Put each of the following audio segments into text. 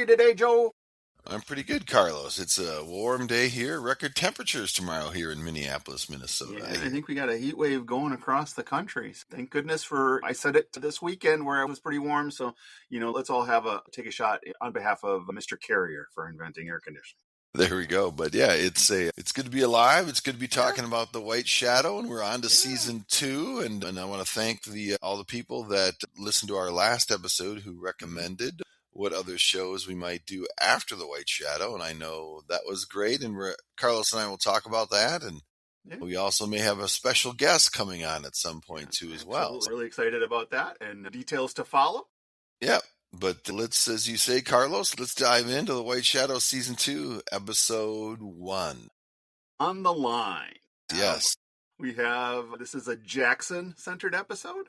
you today, Joe? I'm pretty good, Carlos. It's a warm day here. Record temperatures tomorrow here in Minneapolis, Minnesota. Yeah, I think we got a heat wave going across the country. Thank goodness I said it this weekend where it was pretty warm. So, let's all take a shot on behalf of Mr. Carrier for inventing air conditioning. There we go. But yeah, it's good to be alive. It's good to be talking about The White Shadow, and we're on to season 2. And I want to thank all the people that listened to our last episode who recommended what other shows we might do after The White Shadow. And I know that was great. And Carlos and I will talk about that. And we also may have a special guest coming on at some point too as well. So really excited about that and details to follow. Yeah. But let's, as you say, Carlos, let's dive into The White Shadow Season 2, Episode 1. On the line. Yes. This is a Jackson-centered episode.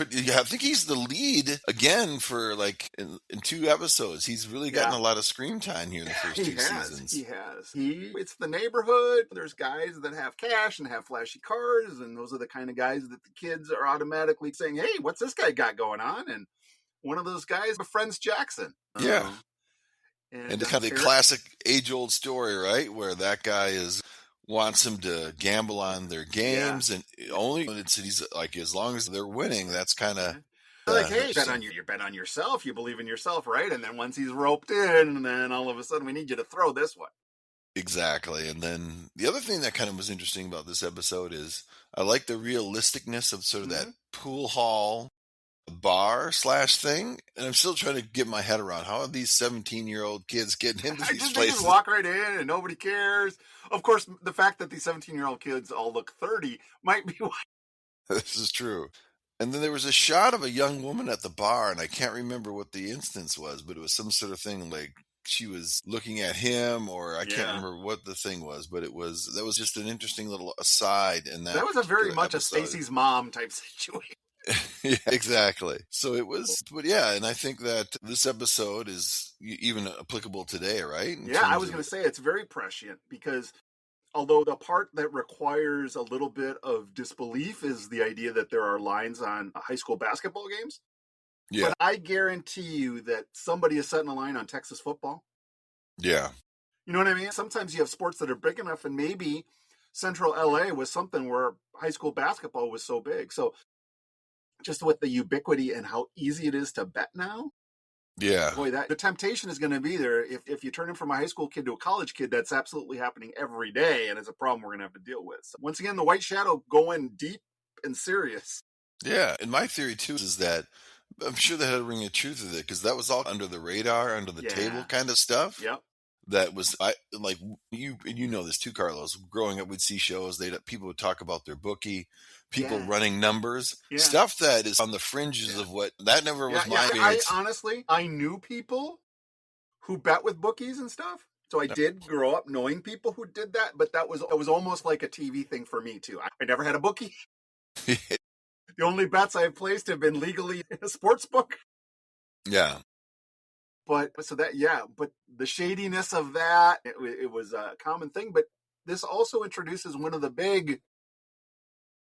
Yeah, I think he's the lead again for in 2 episodes. He's really gotten a lot of screen time here in the first 2 seasons. He has. It's the neighborhood. There's guys that have cash and have flashy cars, and those are the kind of guys that the kids are automatically saying, hey, what's this guy got going on? And one of those guys befriends Jackson. Yeah. And it's kind of a classic age-old story, right? Where that guy wants him to gamble on their games, and only when he's like, as long as they're winning, that's kind of like, hey, you bet on yourself, you believe in yourself, right? And then once he's roped in, and then all of a sudden we need you to throw this one. Exactly. And then the other thing that kind of was interesting about this episode is I like the realisticness of sort of that pool hall bar / thing, and I'm still trying to get my head around how are these 17-year-old kids getting into these places. They just walk right in and nobody cares. Of course, the fact that these 17-year-old kids all look 30 might be why. This is true. And then there was a shot of a young woman at the bar, and I can't remember what the instance was, but it was some sort of thing like she was looking at him, or I can't remember what the thing was, but that was just an interesting little aside in that. That was a very much episode. A Stacy's mom type situation. Yeah, exactly. So it was, but yeah, and I think that this episode is even applicable today, right? I was going to say it's very prescient because although the part that requires a little bit of disbelief is the idea that there are lines on high school basketball games. Yeah. But I guarantee you that somebody is setting a line on Texas football. Yeah. You know what I mean? Sometimes you have sports that are big enough, and maybe Central LA was something where high school basketball was so big. So just with the ubiquity and how easy it is to bet now. Yeah. Boy, the temptation is going to be there. If you turn him from a high school kid to a college kid, that's absolutely happening every day. And it's a problem we're going to have to deal with. So once again, the White Shadow going deep and serious. Yeah. And my theory too is that I'm sure they had a ring of truth with it because that was all under the radar, under the table kind of stuff. Yep. That was like you know this too, Carlos. Growing up, we'd see shows. People would talk about their bookie, people running numbers, stuff that is on the fringes of what that never was my experience. I knew people who bet with bookies and stuff. So I did grow up knowing people who did that, but it was almost like a TV thing for me too. I never had a bookie. The only bets I've placed have been legally in a sports book. Yeah. But the shadiness of that, it was a common thing. But this also introduces one of the big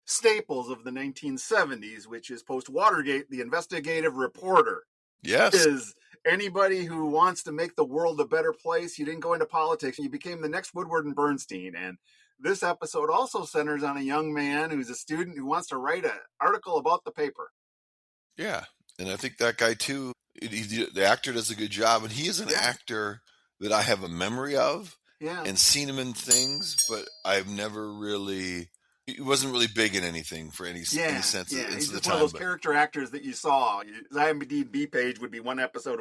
staples of the 1970s, which is post-Watergate, the investigative reporter. Yes. Is anybody who wants to make the world a better place, you didn't go into politics, you became the next Woodward and Bernstein. And this episode also centers on a young man who's a student who wants to write an article about the paper. Yeah. And I think that guy too, the actor does a good job, and he is an actor that I have a memory of and seen him in things, but I've never really, he wasn't really big in anything for any sense of he's the just time. One of those character actors that you saw. His IMDb page would be one episode.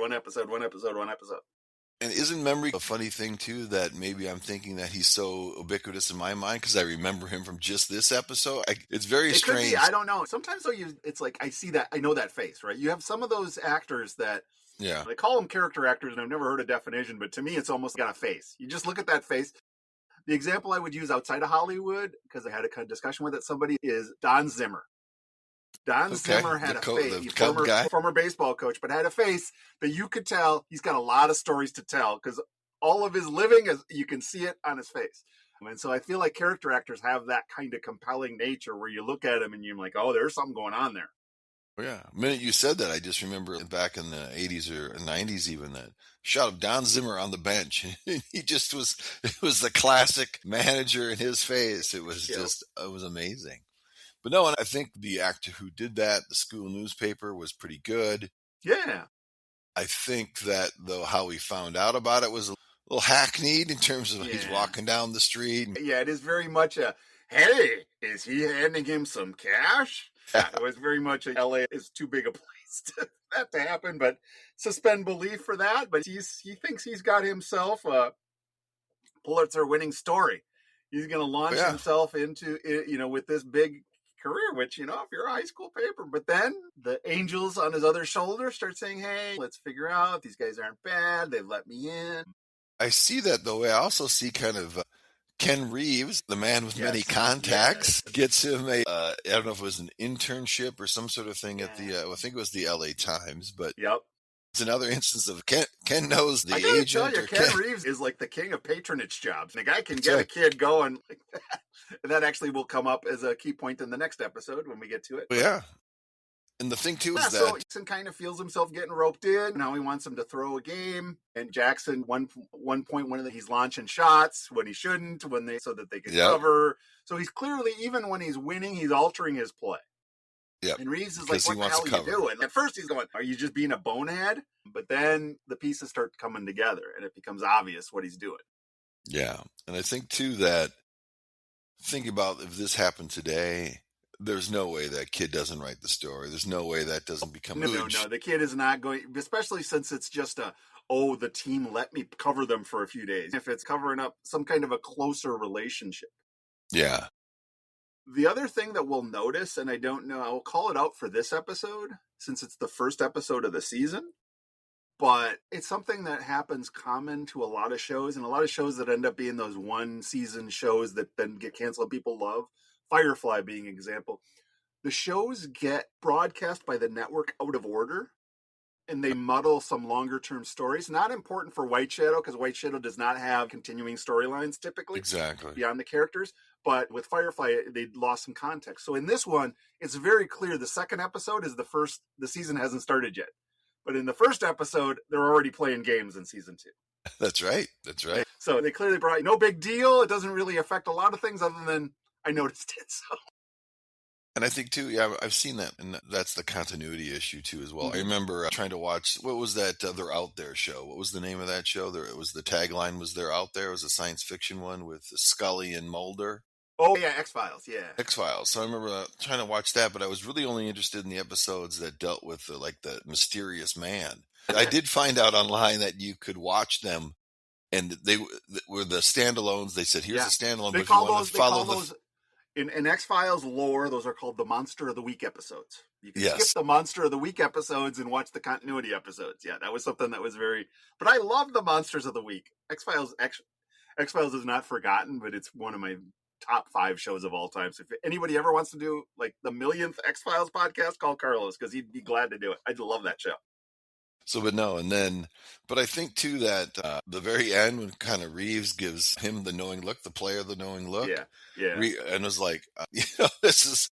And isn't memory a funny thing too, that maybe I'm thinking that he's so ubiquitous in my mind because I remember him from just this episode? It's very strange. Could be. I don't know. Sometimes though, it's like I see that, I know that face, right? You have some of those actors that they call them character actors, and I've never heard a definition, but to me, it's almost got a face. You just look at that face. The example I would use outside of Hollywood, because I had a kind of discussion with somebody, is Don Zimmer. Zimmer had a face, former baseball coach, but had a face that you could tell he's got a lot of stories to tell because all of his living, you can see it on his face. And so I feel like character actors have that kind of compelling nature where you look at him and you're like, oh, there's something going on there. Yeah. The minute you said that, I just remember back in the 80s or 90s even that shot of Don Zimmer on the bench. He just was, it was the classic manager in his face. It was just, it was amazing. But no, and I think the actor who did that, the school newspaper, was pretty good. Yeah. I think that, though, how we found out about it was a little hackneyed in terms of he's walking down the street. Yeah, it is very much a, hey, is he handing him some cash? Yeah, it was very much a LA is too big a place to that to happen, but suspend belief for that. But he thinks he's got himself a Pulitzer winning story. He's going to launch himself into, with this big career, which, if you're a high school paper, but then the angels on his other shoulder start saying, hey, let's figure out these guys aren't bad. They've let me in. I see that the way I also see kind of Ken Reeves, the man with many contacts, gets him a, I don't know if it was an internship or some sort of thing at the, I think it was the LA Times, but it's another instance of Ken knows the agent. Tell you, Ken Reeves is like the king of patronage jobs. And the guy can get a kid going like that. And that actually will come up as a key point in the next episode when we get to it. Yeah. And the thing, too, is that so Jackson kind of feels himself getting roped in. Now he wants him to throw a game. And Jackson, one point, he's launching shots when he shouldn't, so that they can cover. So he's clearly, even when he's winning, he's altering his play. Yep. And Reeves is like, what the hell are you doing? At first he's going, are you just being a bonehead? But then the pieces start coming together and it becomes obvious what he's doing. Yeah. And I think, too, that think about if this happened today, there's no way that kid doesn't write the story. There's no way that doesn't become huge. No. The kid is not going, especially since it's just the team let me cover them for a few days. If it's covering up some kind of a closer relationship. Yeah. The other thing that we'll notice, and I don't know, I'll call it out for this episode, since it's the first episode of the season, but it's something that happens common to a lot of shows, and a lot of shows that end up being those one-season shows that then get canceled people love, Firefly being an example. The shows get broadcast by the network out of order, and they muddle some longer-term stories. Not important for White Shadow, because White Shadow does not have continuing storylines typically. Exactly. Beyond the characters. But with Firefly, they lost some context. So in this one, it's very clear the second episode is the season hasn't started yet. But in the first episode, they're already playing games in season 2. That's right. So they clearly brought, no big deal. It doesn't really affect a lot of things other than I noticed it. So. And I think, too, I've seen that. And that's the continuity issue, too, as well. Mm-hmm. I remember trying to watch, what was that They're Out There show? What was the name of that show? It was the tagline was They're Out There. It was a science fiction one with Scully and Mulder. Oh, yeah, X-Files, yeah. X-Files. So I remember trying to watch that, but I was really only interested in the episodes that dealt with the mysterious man. I did find out online that you could watch them, and they were the standalones. They said, here's a standalone, but if you want to follow those. In X-Files lore, those are called the Monster of the Week episodes. You can skip the Monster of the Week episodes and watch the continuity episodes. Yeah, that was something that was very... But I love the Monsters of the Week. X-Files is not forgotten, but it's one of my top 5 shows of all time. So if anybody ever wants to do like the millionth X-Files podcast, call Carlos, because he'd be glad to do it. I'd love that show. So, but I think, too, that the very end when kind of Reeves gives him the knowing look, the player the knowing look. Yeah. And was like, this is,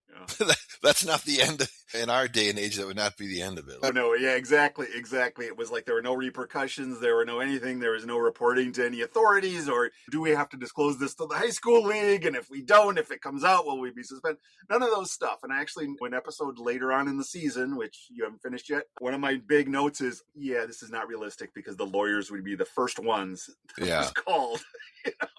that's not the end. In our day and age, that would not be the end of it. Oh, no. Yeah, exactly. It was like there were no repercussions. There were no anything. There was no reporting to any authorities, or do we have to disclose this to the high school league? And if we don't, if it comes out, will we be suspended? None of those stuff. And actually, an episode later on in the season, which you haven't finished yet, one of my big notes is, this is not realistic because the lawyers would be the first ones that was called.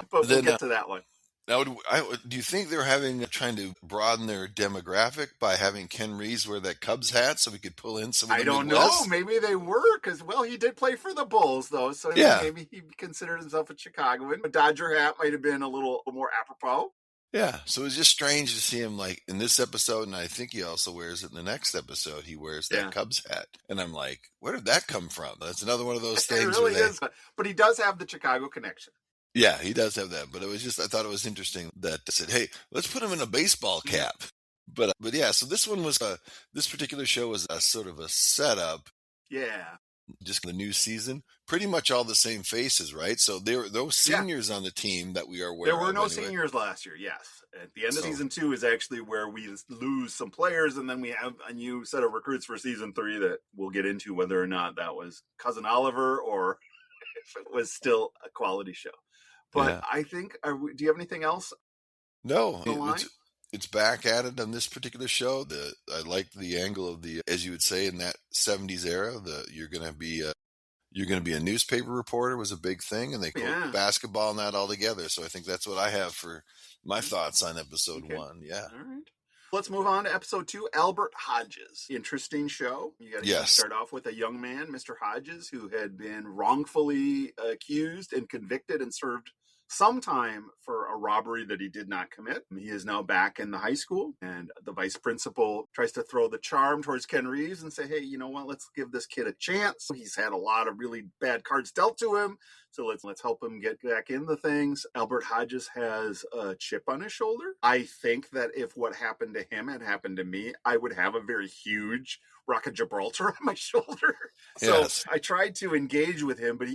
But we'll get to that one. Now, do you think they're trying to broaden their demographic by having Ken Reeves wear that Cubs hat so we could pull in some of the Midwest? I don't know. Maybe they were, because, he did play for the Bulls, though. So maybe he considered himself a Chicagoan. A Dodger hat might have been a little more apropos. Yeah, so it's just strange to see him like in this episode, and I think he also wears it in the next episode. He wears that Cubs hat, and I'm like, where did that come from? That's another one of those things. It really is, but he does have the Chicago connection. Yeah, he does have that, but it was I thought it was interesting that I said, hey, let's put him in a baseball cap. But yeah, so this one was this particular show was a sort of a setup. Yeah. Just the new season, pretty much all the same faces, right? So there were those seniors on the team that we are aware of. There were no seniors last year, yes. At the end of season 2 is actually where we lose some players, and then we have a new set of recruits for season 3 that we'll get into whether or not that was Cousin Oliver or if it was still a quality show. But I think, do you have anything else? No, it's back at it on this particular show. I like the angle of as you would say in that 70s era, you're going to be a newspaper reporter was a big thing, and they put basketball and that all together. So I think that's what I have for my thoughts on episode 1. Yeah. All right. Let's move on to episode 2, Albert Hodges. Interesting show. You got to start off with a young man, Mr. Hodges, who had been wrongfully accused and convicted and served some time for a robbery that he did not commit. He is now back in the high school, and the vice principal tries to throw the charm towards Ken Reeves and say, hey, you know what, let's give this kid a chance. He's had a lot of really bad cards dealt to him, so let's help him get back into things. Albert Hodges has a chip on his shoulder. I think that if what happened to him had happened to me, I would have a very huge Rock of Gibraltar on my shoulder. So I tried to engage with him, but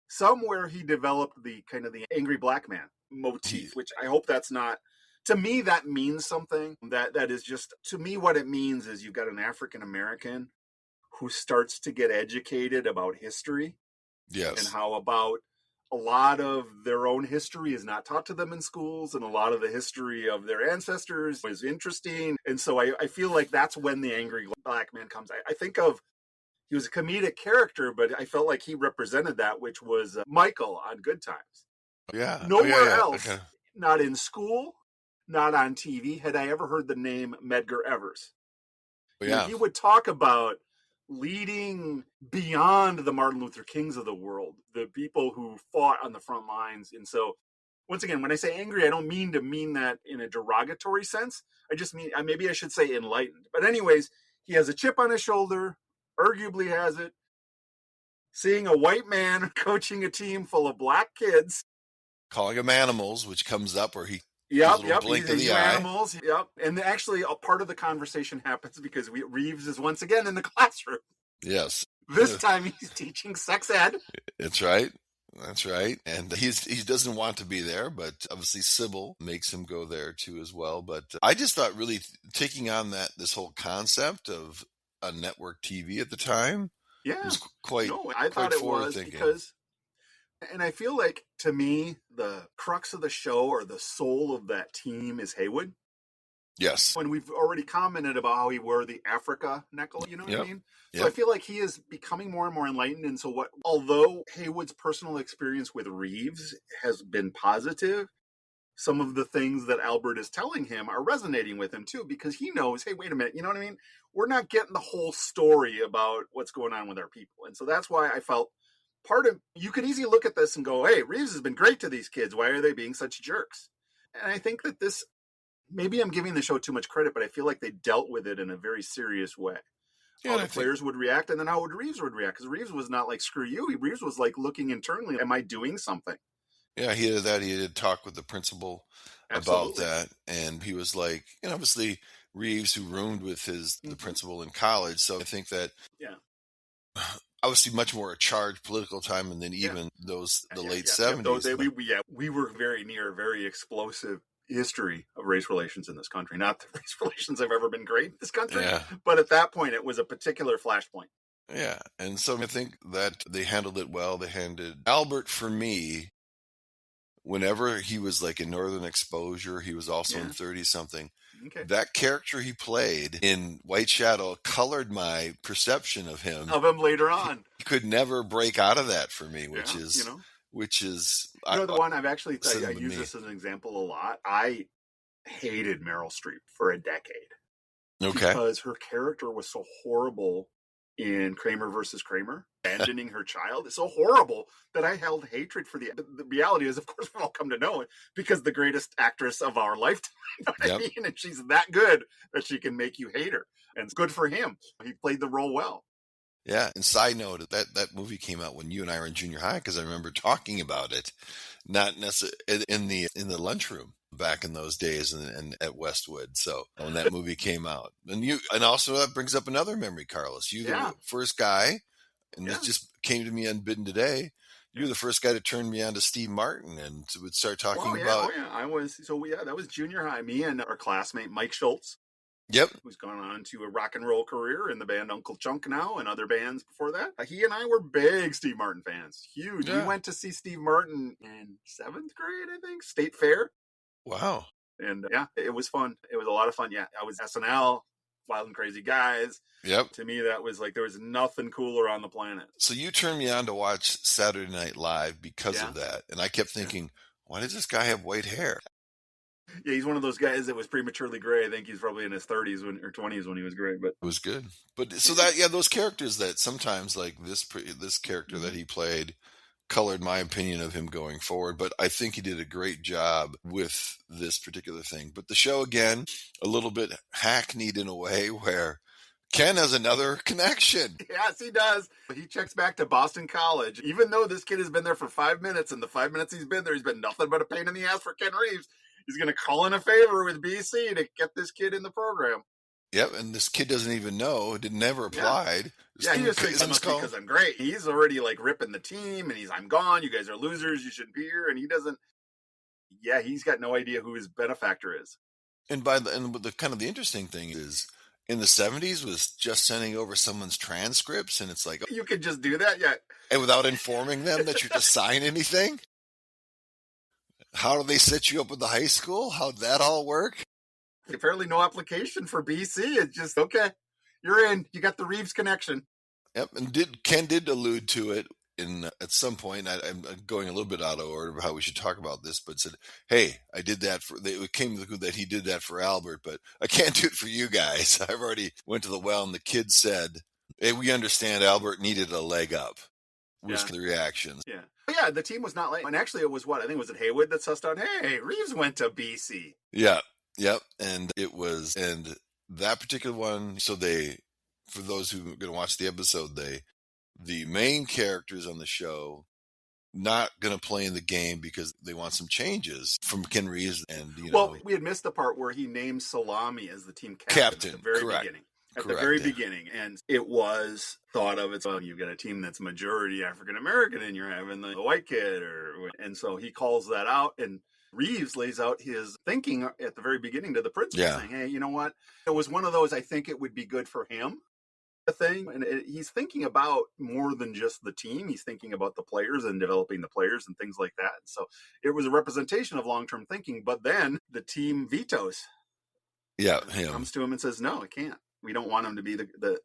somewhere he developed the kind of the angry black man motif, which I hope that's not, to me, that means something. That is just, to me, what it means is you've got an African-American who starts to get educated about history. Yes. And how about a lot of their own history is not taught to them in schools, and a lot of the history of their ancestors is interesting. And so I feel like that's when the angry black man comes. I think of, he was a comedic character, but I felt like he represented that, which was Michael on Good Times. Yeah. Nowhere else, not in school, not on TV, had I ever heard the name Medgar Evers. He would talk about leading beyond the Martin Luther Kings of the world, the people who fought on the front lines. And so, once again, when I say angry, I don't mean that in a derogatory sense. I just mean, maybe I should say enlightened. But anyways, he has a chip on his shoulder. Arguably has it. Seeing a white man coaching a team full of black kids, calling them animals, which comes up where he blink of the eye. Animals, and actually a part of the conversation happens because Reeves is once again in the classroom. Yes, this time he's teaching sex ed. That's right. And he doesn't want to be there, but obviously Sybil makes him go there too as well. But I just thought really taking on this whole concept of a network TV at the time. Was I thought it was because, and I feel like, to me, the crux of the show or the soul of that team is Haywood. Yes. When we've already commented about how he wore the Africa necklace, you know what I mean? So I feel like he is becoming more and more enlightened. And so although Haywood's personal experience with Reeves has been positive, some of the things that Albert is telling him are resonating with him too, because he knows, hey, wait a minute, you know what I mean? We're not getting the whole story about what's going on with our people. And so that's why I felt you could easily look at this and go, hey, Reeves has been great to these kids. Why are they being such jerks? And I think that maybe I'm giving the show too much credit, but I feel like they dealt with it in a very serious way. How the players would react, and then how Reeves would react. Because Reeves was not like, screw you. Reeves was like looking internally, am I doing something? Yeah, he did that. He did talk with the principal about that. And he was like, obviously Reeves, who roomed with the principal in college. So I think that, obviously much more a charged political time, and then even the late 70s. We were very near a very explosive history of race relations in this country. Not that race relations have ever been great in this country, but at that point it was a particular flashpoint. Yeah, and so I think that they handled it well. They handled Albert, for me, whenever he was like in Northern Exposure, he was also in 30-something. Okay. That character he played in White Shadow colored my perception of him. Of him later on. He could never break out of that for me, which is the one I've actually, I use this as an example a lot. I hated Meryl Streep for a decade. Okay. Because her character was so horrible in Kramer versus Kramer, abandoning her child. It's so horrible that I held hatred for the reality is, of course, we've all come to know it because the greatest actress of our lifetime, you know what I mean? And she's that good that she can make you hate her. And it's good for him. He played the role well. Yeah. And side note, that movie came out when you and I were in junior high, because I remember talking about it, not necessarily in the lunchroom back in those days and at Westwood. So when that movie came out, and also that brings up another memory, Carlos. You the first guy, and this just came to me unbidden today. You were the first guy to turn me on to Steve Martin and would start talking about. Oh yeah, that was junior high. Me and our classmate Mike Schultz. Yep. Who's gone on to a rock and roll career in the band Uncle Chunk now and other bands before that. He and I were big Steve Martin fans. Huge. Yeah. We went to see Steve Martin in 7th grade, I think, State Fair. Wow. And yeah, it was fun. It was a lot of fun. Yeah, I was SNL, Wild and Crazy Guys. Yep. To me, that was like, there was nothing cooler on the planet. So you turned me on to watch Saturday Night Live because of that. And I kept thinking, why does this guy have white hair? Yeah, he's one of those guys that was prematurely gray. I think he's probably in his 30s or 20s when he was gray. But it was good. But so those characters that sometimes like this character that he played colored my opinion of him going forward. But I think he did a great job with this particular thing. But the show, again, a little bit hackneyed in a way where Ken has another connection. Yes, he does. He checks back to Boston College. Even though this kid has been there for 5 minutes, and the 5 minutes he's been there, he's been nothing but a pain in the ass for Ken Reeves. He's going to call in a favor with BC to get this kid in the program. Yep, and this kid doesn't even know. It never applied. Yeah, he just thinks because I'm great. He's already like ripping the team, and I'm gone. You guys are losers. You shouldn't be here. And he doesn't. Yeah, he's got no idea who his benefactor is. And the kind of the interesting thing is, in the 70s was just sending over someone's transcripts, and it's like, you could just do that, and without informing them that you just sign anything. How do they set you up with the high school? How'd that all work? Apparently no application for BC. It's just, okay, you're in. You got the Reeves connection. Yep, and Ken did allude to it at some point. I'm going a little bit out of order of how we should talk about this, but said, hey, I did that it came that he did that for Albert, but I can't do it for you guys. I've already went to the well, and the kid said, hey, we understand Albert needed a leg up. Was the reactions. Yeah. Yeah, the team was not late. And actually it was I think was it Haywood that sussed out, hey, Reeves went to BC. Yeah. Yep. And that particular one, so for those who are going to watch the episode, the main characters on the show not going to play in the game because they want some changes from Ken Reeves. And, we had missed the part where he named Salami as the team captain at the very beginning. At the very beginning, and it was thought of, you've got a team that's majority African-American and you're having the white kid, and so he calls that out, and Reeves lays out his thinking at the very beginning to the principal, saying, hey, you know what? It was one of those, I think it would be good for him, thing, and he's thinking about more than just the team. He's thinking about the players and developing the players and things like that. So it was a representation of long-term thinking, but then the team vetoes. Yeah, comes to him and says, no, I can't. We don't want him to be the.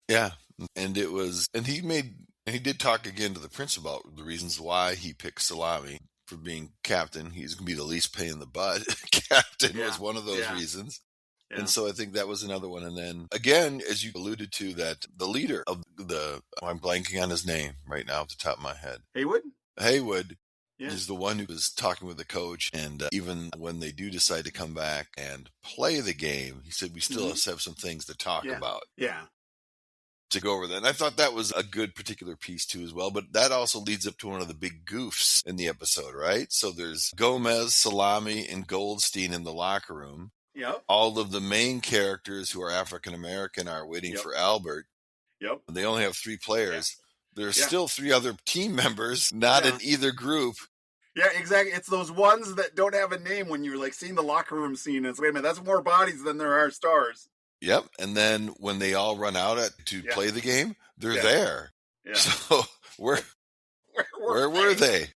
Yeah, and he did talk again to the principal about the reasons why he picked Salami for being captain. He's going to be the least pain in the butt. Captain was one of those reasons. Yeah. And so I think that was another one. And then again, as you alluded to, that the leader of I'm blanking on his name right now off the top of my head. Haywood. Is the one who was talking with the coach, and even when they do decide to come back and play the game, he said, we still have some things to talk about. Yeah. To go over that. And I thought that was a good particular piece too as well, but that also leads up to one of the big goofs in the episode, right? So there's Gomez, Salami, and Goldstein in the locker room. Yep. All of the main characters who are African-American are waiting for Albert. Yep. They only have 3 players. There's still 3 other team members, not in either group. Yeah, exactly. It's those ones that don't have a name when you're like seeing the locker room scene. It's, wait a minute, that's more bodies than there are stars. Yep. And then when they all run out to play the game, they're there. Yeah. So where were they?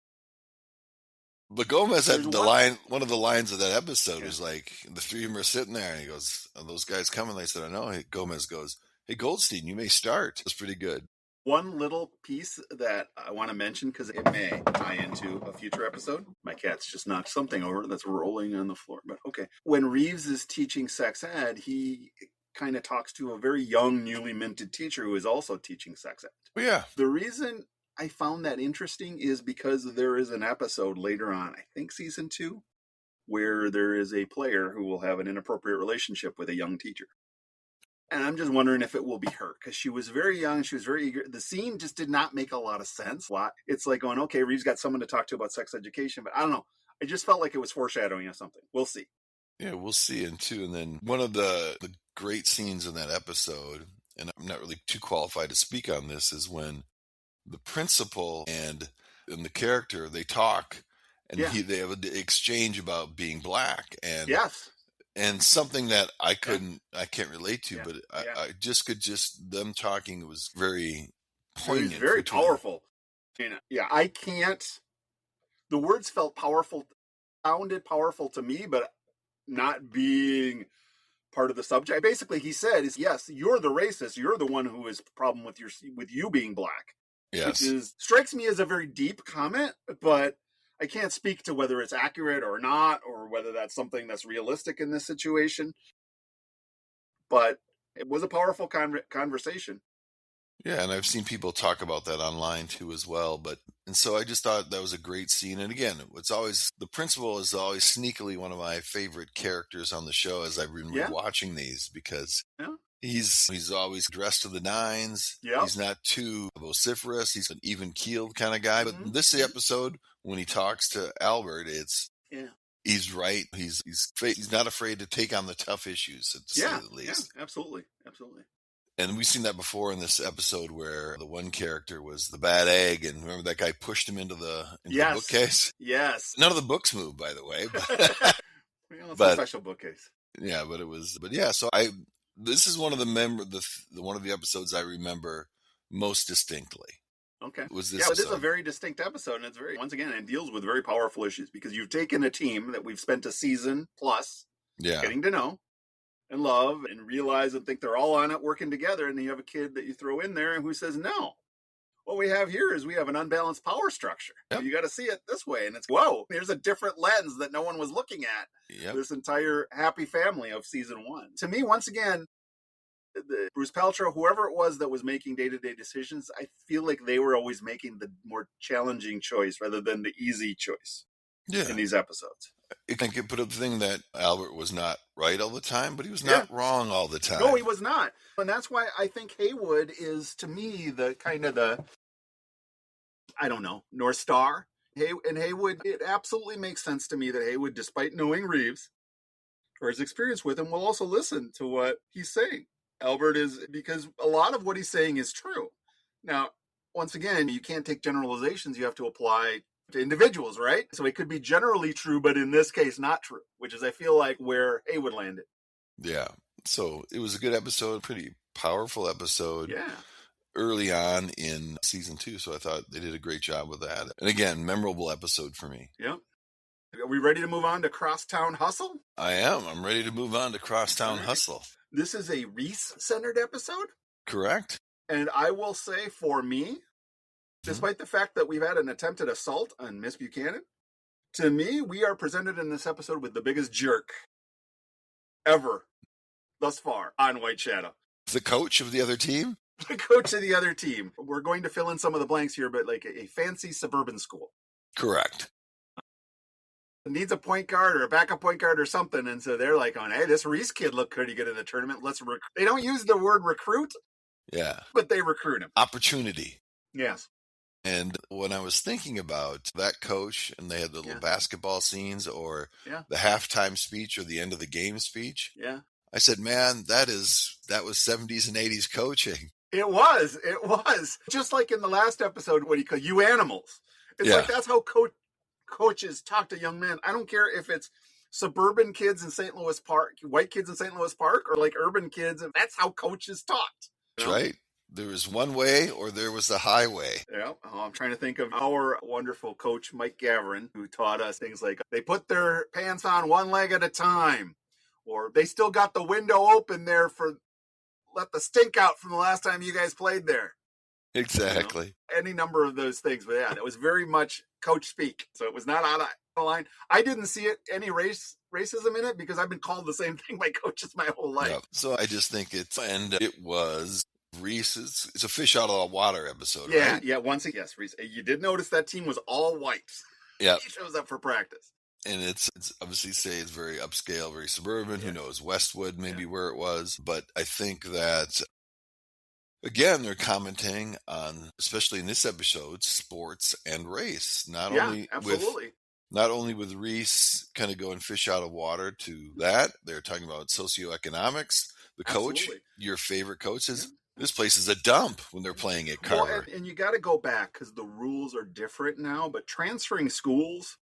But Gomez had one of the lines of that episode was like, the 3 of them are sitting there, and he goes, are those guys coming? They said, I know. Hey, Gomez goes, hey, Goldstein, you may start. It's pretty good. One little piece that I want to mention, because it may tie into a future episode. My cat's just knocked something over that's rolling on the floor, but okay. When Reeves is teaching sex ed, he kind of talks to a very young, newly minted teacher who is also teaching sex ed. Oh, yeah. The reason I found that interesting is because there is an episode later on, I think season 2, where there is a player who will have an inappropriate relationship with a young teacher. And I'm just wondering if it will be her, because she was very young. She was very eager. The scene just did not make a lot of sense. It's like going, okay, Reeves got someone to talk to about sex education, but I don't know. I just felt like it was foreshadowing of something. We'll see. Yeah, we'll see. And then one of the great scenes in that episode, and I'm not really too qualified to speak on this, is when the principal and in the character, they talk, and they have an exchange about being black, and something that I can't relate to, but I just could them talking. It was very poignant. It was very powerful. I can't. The words felt powerful, sounded powerful to me, but not being part of the subject. Basically, he said, yes, you're the racist. You're the one who has a problem with you being black. Yes. Which strikes me as a very deep comment, but I can't speak to whether it's accurate or not, or whether that's something that's realistic in this situation. But it was a powerful conversation. Yeah, and I've seen people talk about that online too as well. And so I just thought that was a great scene. And again, the principal is always sneakily one of my favorite characters on the show as I've been rewatching these, because he's always dressed to the nines. Yep. He's not too vociferous. He's an even-keeled kind of guy. But this episode, when he talks to Albert, he's right. He's not afraid to take on the tough issues, to say the least. Yeah, absolutely. And we've seen that before in this episode where the one character was the bad egg, and remember that guy pushed him into the bookcase? Yes. None of the books moved, by the way. It's a special bookcase. Yeah, so this is one of one of the episodes I remember most distinctly. Okay. Was this it is a very distinct episode, and it deals with very powerful issues, because you've taken a team that we've spent a season plus getting to know and love and realize and think they're all on it working together, and then you have a kid that you throw in there and who says no. What we have here is we have an unbalanced power structure. Yep. You got to see it this way, and it's there's a different lens that no one was looking at. Yep. This entire happy family of season 1. To me, once again, Bruce Paltrow, whoever it was that was making day-to-day decisions, I feel like they were always making the more challenging choice rather than the easy choice in these episodes. I could put up the thing that Albert was not right all the time, but he was not wrong all the time. No, he was not. And that's why I think Haywood is, to me, the kind of North Star. And Haywood, it absolutely makes sense to me that Haywood, despite knowing Reeves or his experience with him, will also listen to what he's saying. Albert is, because a lot of what he's saying is true. Now, once again, you can't take generalizations. You have to apply to individuals, right? So it could be generally true, but in this case, not true, which is, I feel like, where Haywood landed. Yeah. So it was a good episode, pretty powerful episode. Yeah. Early on in season 2. So I thought they did a great job with that. And again, memorable episode for me. Yep. Are we ready to move on to Crosstown Hustle? I am. I'm ready to move on to Crosstown Hustle. This is a Reese-centered episode. Correct. And I will say, for me, despite the fact that we've had an attempted assault on Miss Buchanan, to me, we are presented in this episode with the biggest jerk ever thus far on White Shadow. The coach of the other team? The coach of the other team. We're going to fill in some of the blanks here, but like a fancy suburban school. Correct. It needs a point guard or a backup point guard or something. And so they're like, hey, this Reese kid looked pretty good in the tournament. They don't use the word recruit. Yeah. But they recruit him. Opportunity. Yes. And when I was thinking about that coach, and they had the little basketball scenes or the halftime speech or the end of the game speech, I said, man, that was 70s and 80s coaching. It was. Just like in the last episode, what he called you animals. It's like that's how coaches talk to young men. I don't care if it's suburban kids in St. Louis Park, white kids in St. Louis Park, or like urban kids. That's how coaches talked. That's right. There was one way or there was the highway. Yeah. I'm trying to think of our wonderful coach, Mike Gavrin, who taught us things like they put their pants on one leg at a time, or they still got the window open there let the stink out from the last time you guys played there. Exactly. Any number of those things. But that was very much coach speak. So it was not out of line. I didn't see any racism in it because I've been called the same thing by coaches my whole life. Yeah. So I just think it was Reese. It's a fish out of the water episode, right? Yeah. Yes, Reese. You did notice that team was all white. Yeah. He shows up for practice. And it's obviously it's very upscale, very suburban. Who knows, Westwood maybe where it was. But I think that, again, they're commenting on, especially in this episode, sports and race. Not only with Reese kind of going fish out of water to that, they're talking about socioeconomics. The coach, your favorite coach, says, This place is a dump when they're playing at Carver. Well, and you got to go back because the rules are different now, but transferring schools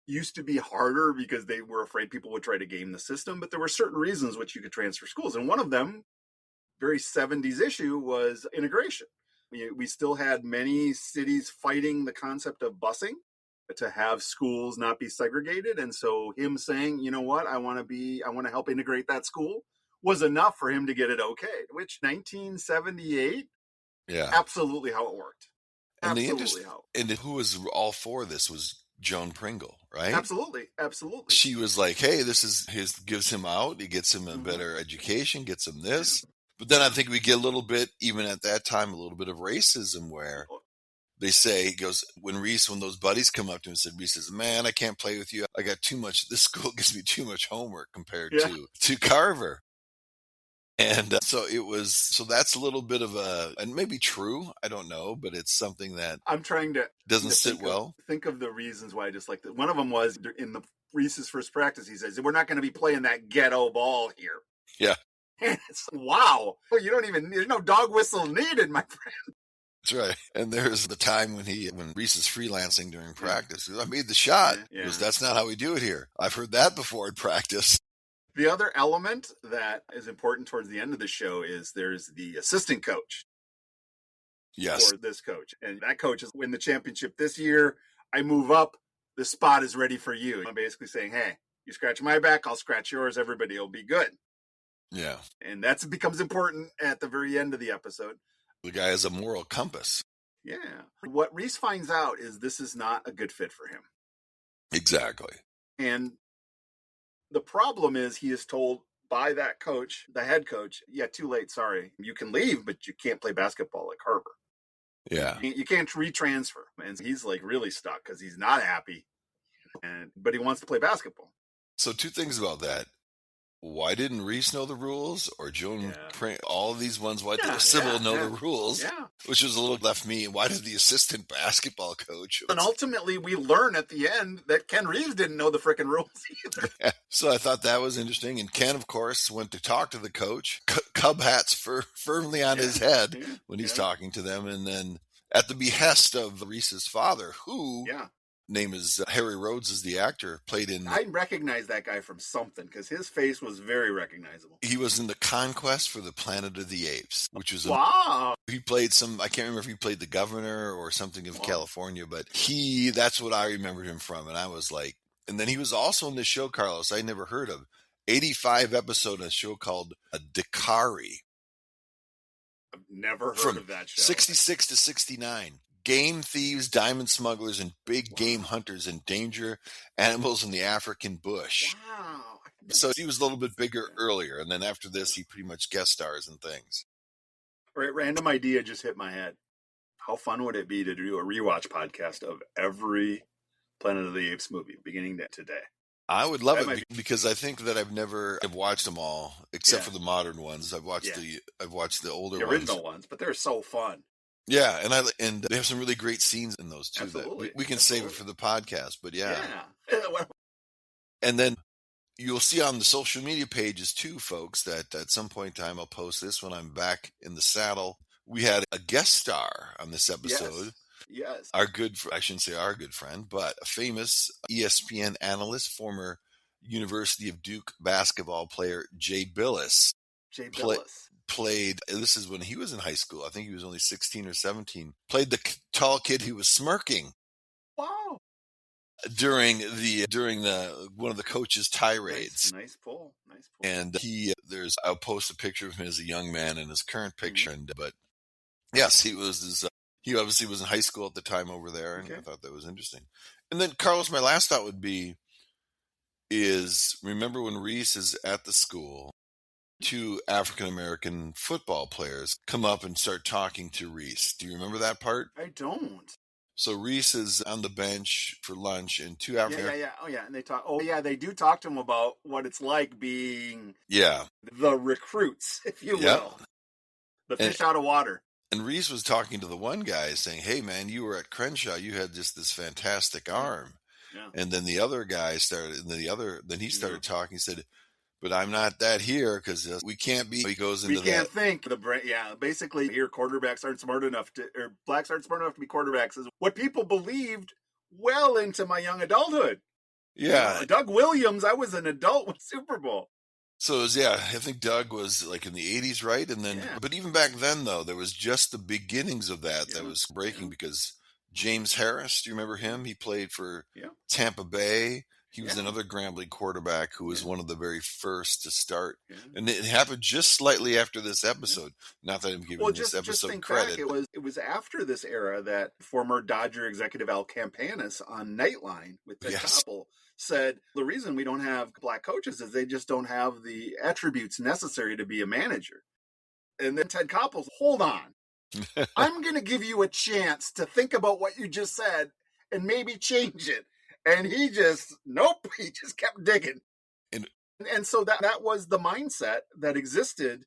used to be harder because they were afraid people would try to game the system, but there were certain reasons which you could transfer schools. And one of them, very 70s issue, was integration. We still had many cities fighting the concept of busing to have schools not be segregated. And so him saying, you know what, I want to help integrate that school was enough for him to get it okay, which 1978, absolutely how it worked. And and who was all for this was Joan Pringle, right? Absolutely. She was like, hey, this is gives him out. He gets him a better education, gets him this. But then I think we get a little bit, even at that time, a little bit of racism where they say, he goes, when those buddies come up to him and said, Reese says, man, I can't play with you. I got too much, this school gives me too much homework compared to Carver. And so that's a little bit of and maybe true, I don't know, but it's something that I'm trying to doesn't sit well. Think of the reasons why I dislike that. One of them was in the Reese's first practice, he says, we're not going to be playing that ghetto ball here. Yeah. And it's wow. Well, there's no dog whistle needed, my friend. That's right. And there's the time when Reese is freelancing during practice. I made the shot. Because that's not how we do it here. I've heard that before in practice. The other element that is important towards the end of the show is there's the assistant coach. Yes. For this coach. And that coach is win the championship this year. I move up. The spot is ready for you. I'm basically saying, hey, you scratch my back, I'll scratch yours. Everybody will be good. Yeah. And that becomes important at the very end of the episode. The guy has a moral compass. Yeah. What Reese finds out is this is not a good fit for him. Exactly. And the problem is he is told by that coach, the head coach, too late, sorry. You can leave, but you can't play basketball at Carver. Yeah. You can't retransfer. And he's like really stuck because he's not happy. But he wants to play basketball. So 2 things about that. Why didn't Reese know the rules, or Joan? All of these ones. Why did Sybil know the rules? Yeah, which was a little left me. Why did the assistant basketball coach? And ultimately, we learn at the end that Ken Reeves didn't know the freaking rules either. Yeah. So I thought that was interesting. And Ken, of course, went to talk to the coach. Cub hats firmly on his head when he's talking to them, and then at the behest of Reese's father, who. Yeah. Name is Harry Rhodes is the actor, played in... I recognize that guy from something, because his face was very recognizable. He was in The Conquest for the Planet of the Apes, which was... Wow! He played I can't remember if he played the governor or something of California, but that's what I remembered him from, and I was like... And then he was also in this show, Carlos, I never heard of, 85 episode of a show called Dakari. I've never heard of that show. 66 to 69. Game thieves, diamond smugglers, and big game hunters endanger animals in the African bush. Wow. So he was a little bit bigger earlier, and then after this, he pretty much guest stars and things. Right, random idea just hit my head. How fun would it be to do a rewatch podcast of every Planet of the Apes movie, beginning to today? I would love it because I think that I've watched them all except for the modern ones. I've watched the older ones. The original ones, but they're so fun. Yeah, and they have some really great scenes in those too. Absolutely. That we can save it for the podcast, but yeah. And then you'll see on the social media pages too, folks, that at some point in time I'll post this when I'm back in the saddle. We had a guest star on this episode. Yes. I shouldn't say our good friend, but a famous ESPN analyst, former University of Duke basketball player, Jay Bilas. Played, this is when he was in high school. I think he was only 16 or 17. Played the tall kid who was smirking. Wow. During the one of the coach's tirades. Nice pull. And I'll post a picture of him as a young man in his current picture. But yes, he obviously was in high school at the time over there, and I thought that was interesting. And then, Carlos, my last thought would be remember when Reese is at the school, 2 African-American football players come up and start talking to Reese. Do you remember that part? I don't. So Reese is on the bench for lunch, and 2 African... Yeah. Oh, yeah. And they talk... Oh, yeah, they do talk to him about what it's like being... Yeah. The recruits, if you will. The fish out of water. And Reese was talking to the one guy saying, hey, man, you were at Crenshaw. You had just this fantastic arm. Yeah. And then the other guy started... then he started talking. He said... but I'm not that here because we can't be. He goes into we can't think. Basically, here quarterbacks aren't smart enough or blacks aren't smart enough to be quarterbacks is what people believed well into my young adulthood. Yeah. Doug Williams, I was an adult with Super Bowl. So it was, I think Doug was like in the 80s, right? And then, but even back then, though, there was just the beginnings of that was breaking because James Harris, do you remember him? He played for Tampa Bay. He was another Grambling quarterback who was one of the very first to start. Yeah. And it happened just slightly after this episode. Not that I'm giving this episode credit. Back, it was after this era that former Dodger executive Al Campanis on Nightline with Ted Koppel said the reason we don't have black coaches is they just don't have the attributes necessary to be a manager. And then Ted Koppel's, hold on. I'm going to give you a chance to think about what you just said and maybe change it. And he just, he just kept digging. And so that was the mindset that existed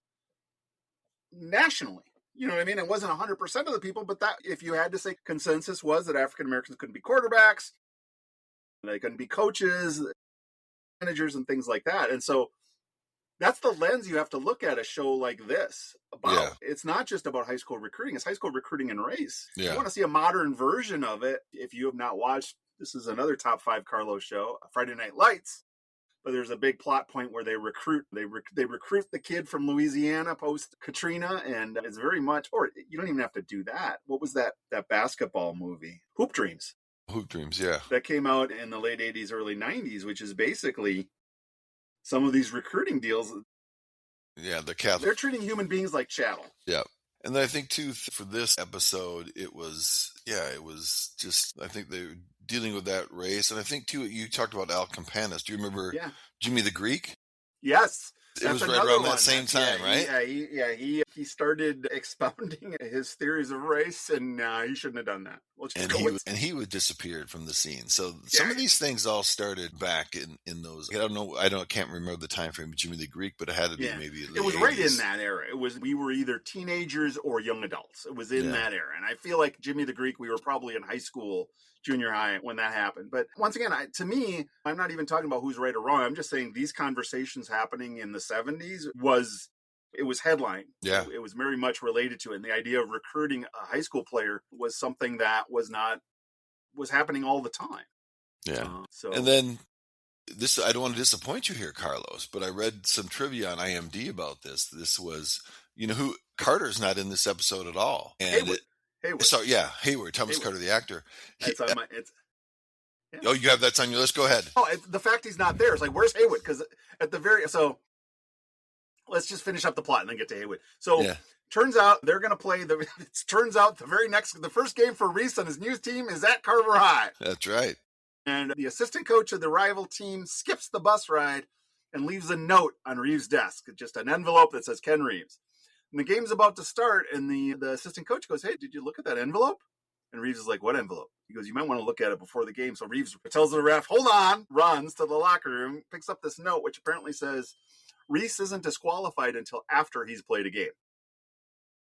nationally. You know what I mean? It wasn't 100% of the people, but that if you had to say consensus was that African Americans couldn't be quarterbacks, they couldn't be coaches, managers, and things like that. And so that's the lens you have to look at a show like this about. Yeah. It's not just about high school recruiting. It's high school recruiting and race. Yeah. You want to see a modern version of it. If you have not watched, this is another top 5 Carlos show, Friday Night Lights. But there's a big plot point where they recruit the kid from Louisiana post Katrina, and it's very much, or you don't even have to do that. What was that basketball movie? Hoop Dreams. Hoop Dreams, yeah. That came out in the late 80s, early 90s, which is basically some of these recruiting deals. Yeah, they're treating human beings like chattel. Yeah. And then I think, too, for this episode, it was just, I think they were dealing with that race. And I think, too, you talked about Al Campanis. Do you remember Jimmy the Greek? Yes. It was right around that same time, right? He started expounding his theories of race, and he shouldn't have done that. And he would disappeared from the scene. So some of these things all started back in those. I can't remember the time frame of Jimmy the Greek, but it had to be maybe. It was 80s. Right in that era. We were either teenagers or young adults. It was in that era, and I feel like Jimmy the Greek, we were probably in high school, junior high when that happened. But once again, to me, I'm not even talking about who's right or wrong. I'm just saying these conversations happening in the 70s was headline. Yeah. It was very much related to it. And the idea of recruiting a high school player was something that was happening all the time. Yeah. And then I don't want to disappoint you here, Carlos, but I read some trivia on IMDb about this. This was, who Carter's not in this episode at all. And Haywood. Haywood, Thomas Carter, the actor. Yeah. Oh, you have that on your list? Go ahead. Oh, the fact he's not there is like, where's Haywood? Because let's just finish up the plot and then get to Haywood. So turns out they're going to play the first game for Reese and his new team is at Carver High. That's right. And the assistant coach of the rival team skips the bus ride and leaves a note on Reeves' desk, just an envelope that says Ken Reeves. And the game's about to start, and the assistant coach goes, "Hey, did you look at that envelope?" And Reeves is like, "What envelope?" He goes, "You might want to look at it before the game." So Reeves tells the ref, "Hold on," runs to the locker room, picks up this note, which apparently says, Reese isn't disqualified until after he's played a game.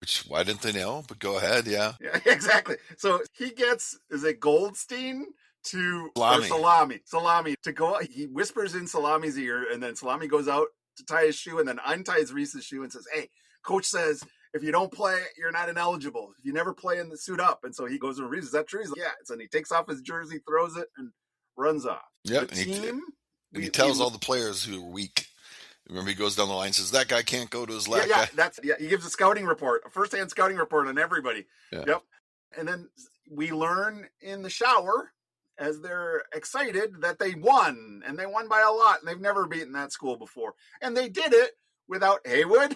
Which, why didn't they know? But go ahead, yeah. Yeah, exactly. So he gets, is it Goldstein to Salami to go. He whispers in Salami's ear, and then Salami goes out to tie his shoe and then unties Reese's shoe and says, "Hey, coach says if you don't play, you're not ineligible. If you never play in the suit up." And so he goes to Reeves, "Is that true?" He's like, "Yeah." So he takes off his jersey, throws it, and runs off. Yep. He tells all the players who are weak. Remember, he goes down the line and says, "That guy can't go to his left." He gives a scouting report, a first-hand scouting report on everybody. Yeah. Yep. And then we learn in the shower, as they're excited, that they won, and they won by a lot, and they've never beaten that school before. And they did it without Haywood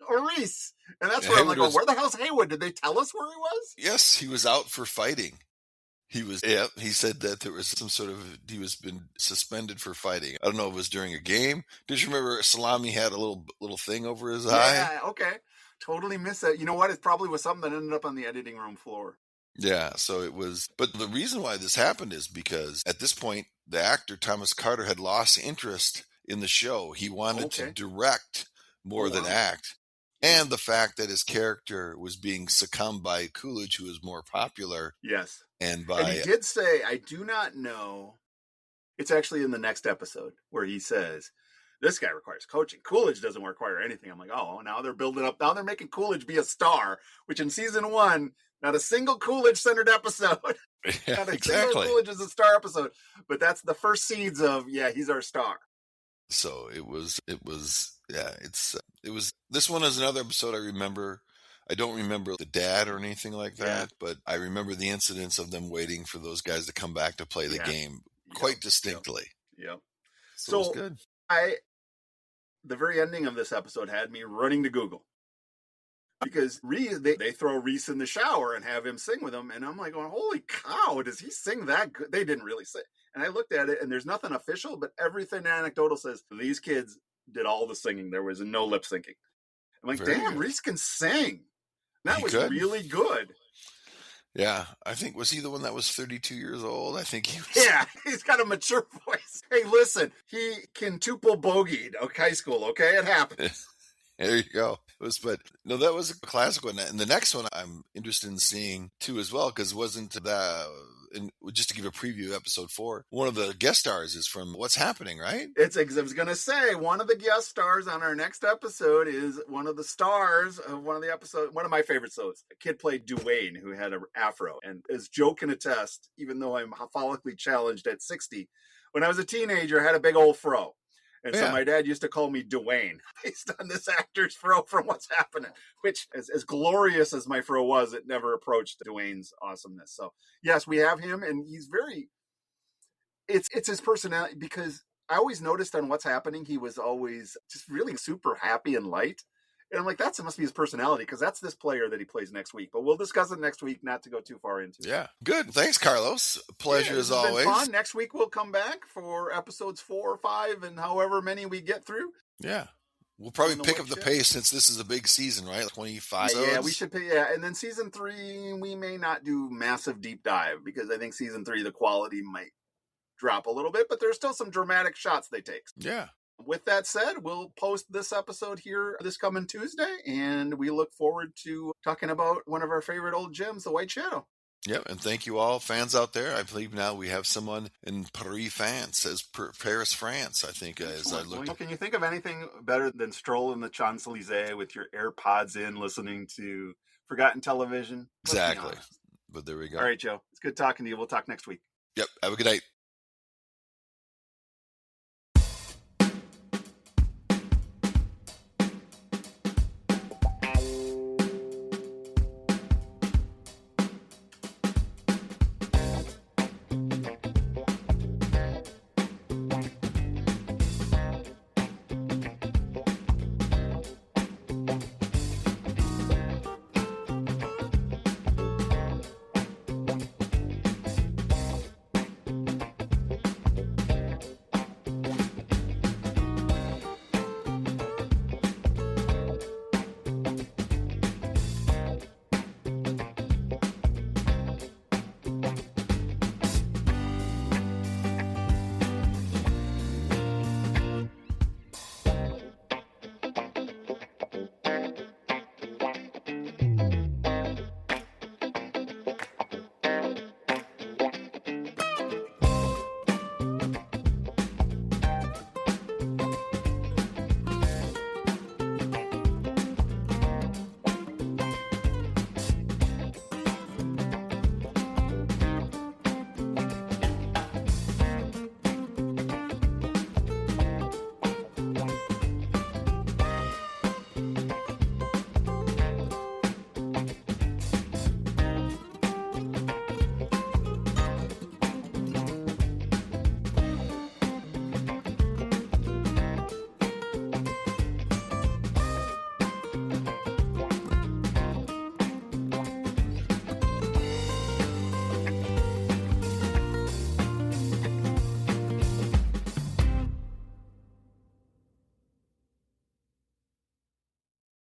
or Reese. And that's where Haywood I'm like, where the hell's Haywood? Did they tell us where he was? Yes, he was out for fighting. He said that there was some sort of, he was been suspended for fighting. I don't know if it was during a game. Did you remember Salami had a little thing over his eye? Yeah, okay. Totally missed it. You know what? It probably was something that ended up on the editing room floor. Yeah, so it was. But the reason why this happened is because at this point, the actor Thomas Carter had lost interest in the show. He wanted to direct more than act. And the fact that his character was being succumbed by Coolidge, who was more popular. Yes. And he did say, I do not know. It's actually in the next episode where he says, This guy requires coaching. Coolidge doesn't require anything. I'm like, oh, now they're building up. Now they're making Coolidge be a star, which in season 1, not a single Coolidge-centered episode. Yeah, Not a exactly. single Coolidge is a star episode. But that's the first seeds of, he's our star. So it was, this one is another episode I remember. I don't remember the dad or anything like that, but I remember the incidents of them waiting for those guys to come back to play the game quite distinctly. Yep. So it was good. The very ending of this episode had me running to Google. Because Reese, they throw Reese in the shower and have him sing with them. And I'm like, oh, holy cow, does he sing that good? They didn't really sing. And I looked at it, and there's nothing official, but everything anecdotal says these kids did all the singing. There was no lip syncing. I'm like, damn, Reese can sing. That was really good. Yeah, I think, was he the one that was 32 years old? I think he was. Yeah, he's got a mature voice. Hey, listen, he quintuple bogeyed high school, okay? It happens. There you go. That was a classic one. And the next one I'm interested in seeing too as well, because wasn't that, and just to give a preview, episode 4, one of the guest stars is from What's Happening, right? I was going to say, one of the guest stars on our next episode is one of the stars of one of the episodes, one of my favorite shows. A kid played Dwayne, who had an afro, and as Joe can attest, even though I'm follically challenged at 60, when I was a teenager, I had a big old fro. And so my dad used to call me Dwayne based on this actor's fro from What's Happening, which, as glorious as my fro was, it never approached Dwayne's awesomeness. So, yes, we have him, and he's it's his personality, because I always noticed on What's Happening, he was always just really super happy and light. And I'm like, that must be his personality, because that's this player that he plays next week. But we'll discuss it next week, not to go too far into it. Yeah, good. Thanks, Carlos. Pleasure as always. Fun. Next week we'll come back for episodes 4 or 5 and however many we get through. Yeah. We'll probably pick up the pace since this is a big season, right? 25 Yeah, we should pay. Yeah, and then season 3, we may not do massive deep dive, because I think season 3, the quality might drop a little bit, but there's still some dramatic shots they take. Yeah. With that said, we'll post this episode here this coming Tuesday, and we look forward to talking about one of our favorite old gems, the White Shadow. Yep, and thank you all, fans out there. I believe now we have someone in Paris, France, I think, as I look. Can you think of anything better than strolling the Champs-Elysees with your AirPods in, listening to Forgotten Television? Exactly. But there we go. All right, Joe. It's good talking to you. We'll talk next week. Yep. Have a good night.